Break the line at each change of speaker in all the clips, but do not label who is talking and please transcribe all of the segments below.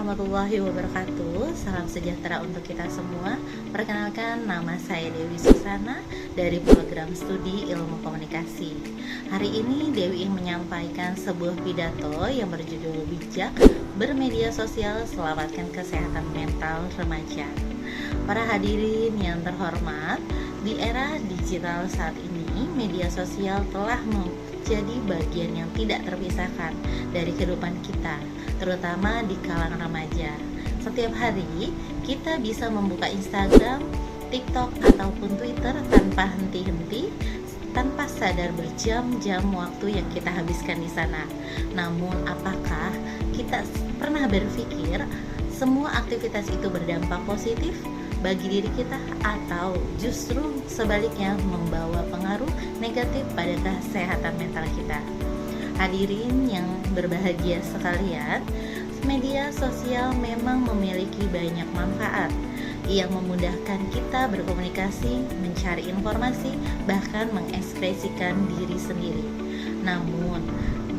warahmatullahi wabarakatuh. Salam sejahtera untuk kita semua. Perkenalkan, nama saya Dewi Susana dari program studi ilmu komunikasi. Hari ini Dewi ingin menyampaikan sebuah pidato yang berjudul Bijak Bermedia Sosial Selamatkan Kesehatan Mental Remaja. Para hadirin yang terhormat, di era digital saat ini, media sosial telah menjadi bagian yang tidak terpisahkan dari kehidupan kita, terutama di kalangan remaja. Setiap hari, kita bisa membuka Instagram, TikTok, ataupun Twitter tanpa henti-henti, tanpa sadar berjam-jam waktu yang kita habiskan di sana. Namun, apakah kita pernah berpikir semua aktivitas itu berdampak positif bagi diri kita, atau justru sebaliknya membawa pengaruh negatif pada kesehatan mental kita? Hadirin yang berbahagia sekalian, media sosial memang memiliki banyak manfaat yang memudahkan kita berkomunikasi, mencari informasi, bahkan mengekspresikan diri sendiri. Namun,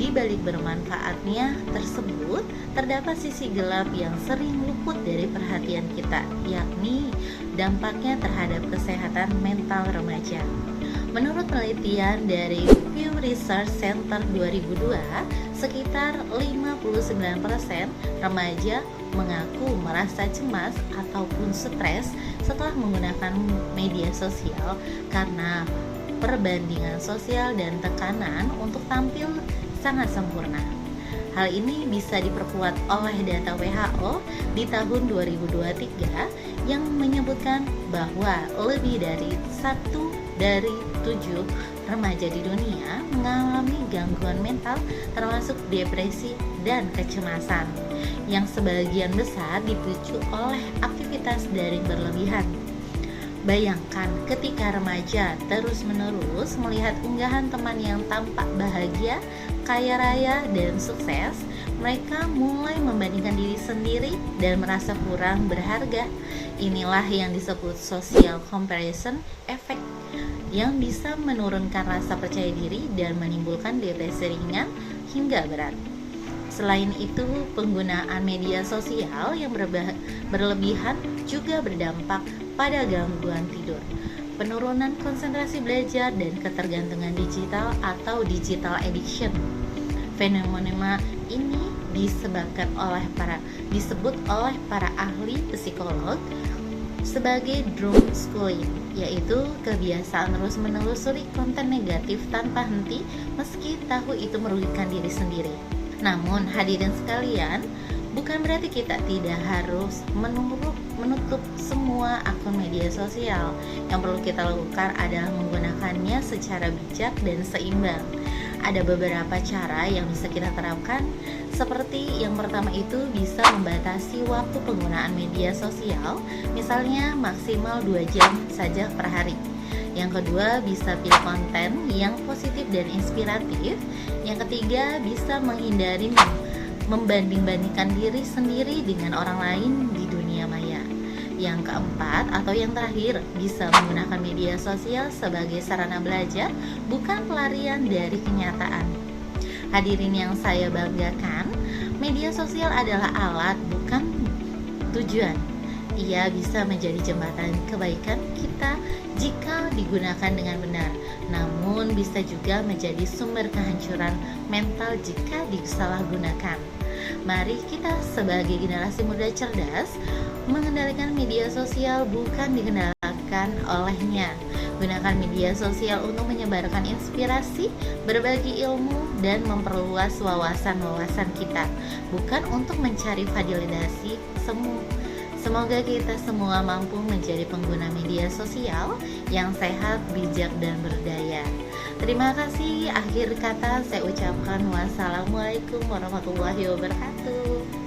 di balik bermanfaatnya tersebut, terdapat sisi gelap yang sering luput dari perhatian kita, yakni dampaknya terhadap kesehatan mental remaja. Menurut penelitian dari Pew Research Center 2002, sekitar 59% remaja mengaku merasa cemas ataupun stres setelah menggunakan media sosial karena perbandingan sosial dan tekanan untuk tampil sangat sempurna. Hal ini bisa diperkuat oleh data WHO di tahun 2023 yang menyebutkan bahwa lebih dari 1 dari 7 remaja di dunia mengalami gangguan mental, termasuk depresi dan kecemasan, yang sebagian besar dipicu oleh aktivitas daring berlebihan. Bayangkan ketika remaja terus-menerus melihat unggahan teman yang tampak bahagia, kaya raya, dan sukses, mereka mulai membandingkan diri sendiri dan merasa kurang berharga. Inilah yang disebut social comparison effect, yang bisa menurunkan rasa percaya diri dan menimbulkan depresi ringan hingga berat. Selain itu, penggunaan media sosial yang berlebihan juga berdampak pada gangguan tidur, penurunan konsentrasi belajar, dan ketergantungan digital atau digital addiction. Fenomena ini disebut oleh para ahli psikolog sebagai doom scrolling, yaitu kebiasaan terus menelusuri konten negatif tanpa henti meski tahu itu merugikan diri sendiri. Namun hadirin sekalian, bukan berarti kita tidak harus menutup semua akun media sosial. Yang perlu kita lakukan adalah menggunakannya secara bijak dan seimbang. Ada beberapa cara yang bisa kita terapkan, seperti yang pertama itu bisa membatasi waktu penggunaan media sosial, misalnya maksimal 2 jam saja per hari. Yang kedua, bisa pilih konten yang positif dan inspiratif. Yang ketiga, bisa menghindari membanding-bandingkan diri sendiri dengan orang lain di dunia maya. Yang keempat atau yang terakhir, bisa menggunakan media sosial sebagai sarana belajar, bukan pelarian dari kenyataan. Hadirin yang saya banggakan, media sosial adalah alat, bukan tujuan. Ia bisa menjadi jembatan kebaikan kita jika digunakan dengan benar, namun bisa juga menjadi sumber kehancuran mental jika disalahgunakan. Mari kita sebagai generasi muda cerdas mengendalikan media sosial, bukan dikendalikan olehnya. Gunakan media sosial untuk menyebarkan inspirasi, berbagi ilmu, dan memperluas wawasan-wawasan kita, bukan untuk mencari validasi semu. Semoga kita semua mampu menjadi pengguna media sosial yang sehat, bijak, dan berdaya. Terima kasih. Akhir kata saya ucapkan wassalamualaikum warahmatullahi wabarakatuh.